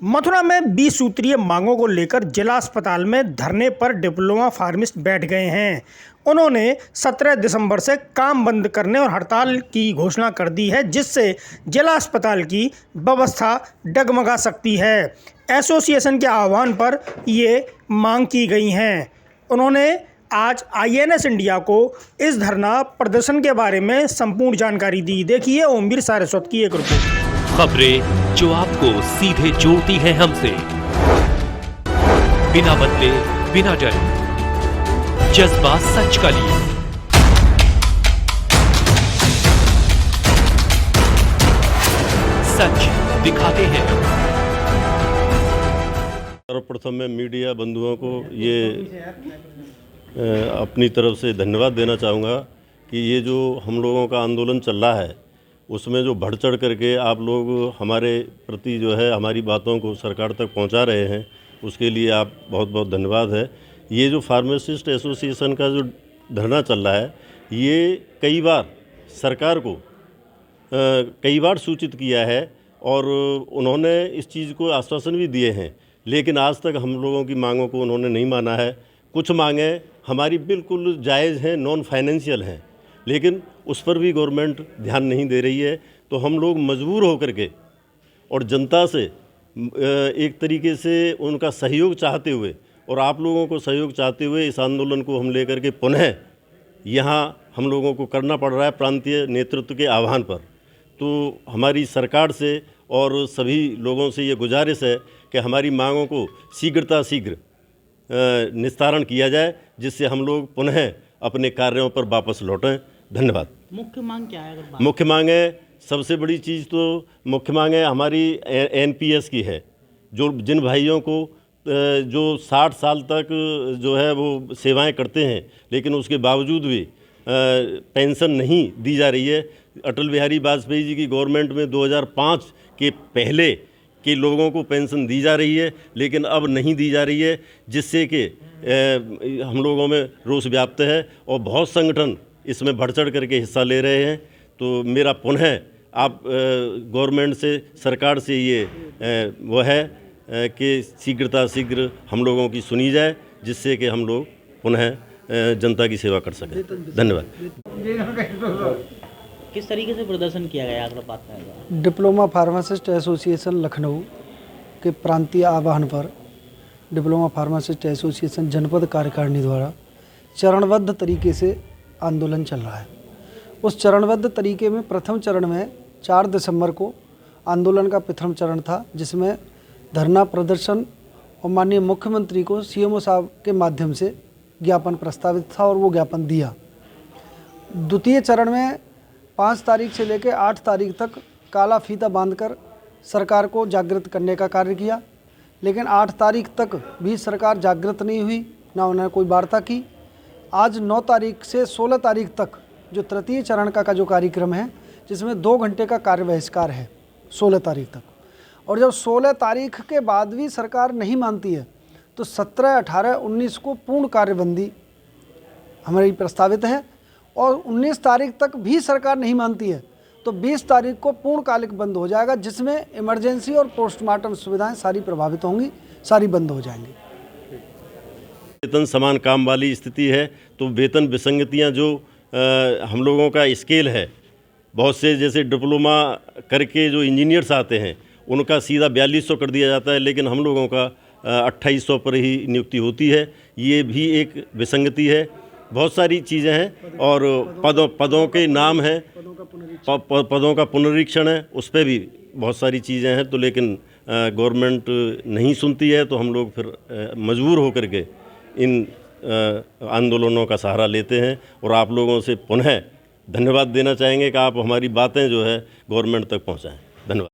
मथुरा में 20 सूत्रीय मांगों को लेकर जिला अस्पताल में धरने पर डिप्लोमा फार्मासिस्ट बैठ गए हैं। उन्होंने 17 दिसंबर से काम बंद करने और हड़ताल की घोषणा कर दी है, जिससे जिला अस्पताल की व्यवस्था डगमगा सकती है। एसोसिएशन के आह्वान पर ये मांग की गई हैं। उन्होंने आज INS इंडिया को इस धरना प्रदर्शन के बारे में संपूर्ण जानकारी दी। देखिए ओमवीर सारस्वत की एक रिपोर्ट। खबरें जो आपको सीधे जोड़ती हैं हमसे, बिना बदले बिना डरे, जज्बा सच का लिए। सच दिखाते हैं। सर्वप्रथम मैं मीडिया बंधुओं को ये अपनी तरफ से धन्यवाद देना चाहूँगा कि ये जो हम लोगों का आंदोलन चल रहा है उसमें जो बढ़ चढ़ करके आप लोग हमारे प्रति जो है हमारी बातों को सरकार तक पहुंचा रहे हैं, उसके लिए आप बहुत बहुत धन्यवाद है। ये जो फार्मासिस्ट एसोसिएशन का जो धरना चल रहा है, ये कई बार सरकार को कई बार सूचित किया है और उन्होंने इस चीज़ को आश्वासन भी दिए हैं, लेकिन आज तक हम लोगों की मांगों को उन्होंने नहीं माना है। कुछ मांगें हमारी बिल्कुल जायज़ हैं, नॉन फाइनेंशियल हैं, लेकिन उस पर भी गवर्नमेंट ध्यान नहीं दे रही है। तो हम लोग मजबूर होकर के और जनता से एक तरीके से उनका सहयोग चाहते हुए और आप लोगों को सहयोग चाहते हुए इस आंदोलन को हम लेकर के पुनः यहाँ हम लोगों को करना पड़ रहा है प्रांतीय नेतृत्व के आह्वान पर। तो हमारी सरकार से और सभी लोगों से ये गुजारिश है कि हमारी मांगों को शीघ्र निस्तारण किया जाए, जिससे हम लोग पुनः अपने कार्यों पर वापस लौटें। धन्यवाद। मुख्य मांग क्या है? मुख्य मांग है, सबसे बड़ी चीज़ तो मुख्य मांग है हमारी NPS की है। जो जिन भाइयों को जो 60 साल तक जो है वो सेवाएं करते हैं, लेकिन उसके बावजूद भी पेंशन नहीं दी जा रही है। अटल बिहारी वाजपेयी जी की गवर्नमेंट में 2005 के पहले के लोगों को पेंशन दी जा रही है, लेकिन अब नहीं दी जा रही है, जिससे कि हम लोगों में रोष व्याप्त है और बहुत संगठन इसमें बढ़ चढ़ करके हिस्सा ले रहे हैं। तो मेरा पुनः आप गवर्नमेंट से, सरकार से ये वो है कि शीघ्र हम लोगों की सुनी जाए, जिससे कि हम लोग पुनः जनता की सेवा कर सकें। धन्यवाद। किस तरीके से प्रदर्शन किया गया अगर बात करें? डिप्लोमा फार्मासिस्ट एसोसिएशन लखनऊ के प्रांतीय आह्वान पर डिप्लोमा फार्मासिस्ट एसोसिएशन जनपद कार्यकारिणी द्वारा चरणबद्ध तरीके से आंदोलन चल रहा है। उस चरणबद्ध तरीके में प्रथम चरण में 4 दिसंबर को आंदोलन का प्रथम चरण था, जिसमें धरना प्रदर्शन और माननीय मुख्यमंत्री को CMO साहब के माध्यम से ज्ञापन प्रस्तावित था और वो ज्ञापन दिया। द्वितीय चरण में 5 तारीख से लेकर 8 तारीख तक काला फीता बांधकर सरकार को जागृत करने का कार्य किया, लेकिन 8 तारीख तक भी सरकार जागृत नहीं हुई, ना उन्होंने कोई वार्ता की। आज 9 तारीख से 16 तारीख तक जो तृतीय चरण का जो कार्यक्रम है, जिसमें 2 घंटे का कार्य बहिष्कार है 16 तारीख तक। और जब 16 तारीख के बाद भी सरकार नहीं मानती है, तो 17, 18, 19 को पूर्ण कार्यबंदी हमारी प्रस्तावित है। और 19 तारीख तक भी सरकार नहीं मानती है तो 20 तारीख को पूर्णकालिक बंद हो जाएगा, जिसमें इमरजेंसी और पोस्टमार्टम सुविधाएं सारी प्रभावित होंगी, सारी बंद हो जाएंगी। वेतन समान काम वाली स्थिति है, तो वेतन विसंगतियां जो हम लोगों का स्केल है, बहुत से जैसे डिप्लोमा करके जो इंजीनियर्स आते हैं उनका सीधा 4200 कर दिया जाता है, लेकिन हम लोगों का 2800 पर ही नियुक्ति होती है। ये भी एक विसंगति है। बहुत सारी चीज़ें हैं और पदों के नाम हैं, पदों का पुनरीक्षण है, उस पर भी बहुत सारी चीज़ें हैं। तो लेकिन गवर्नमेंट नहीं सुनती है, तो हम लोग फिर मजबूर होकर के इन आंदोलनों का सहारा लेते हैं और आप लोगों से पुनः धन्यवाद देना चाहेंगे कि आप हमारी बातें जो है गवर्नमेंट तक पहुंचाएं। धन्यवाद।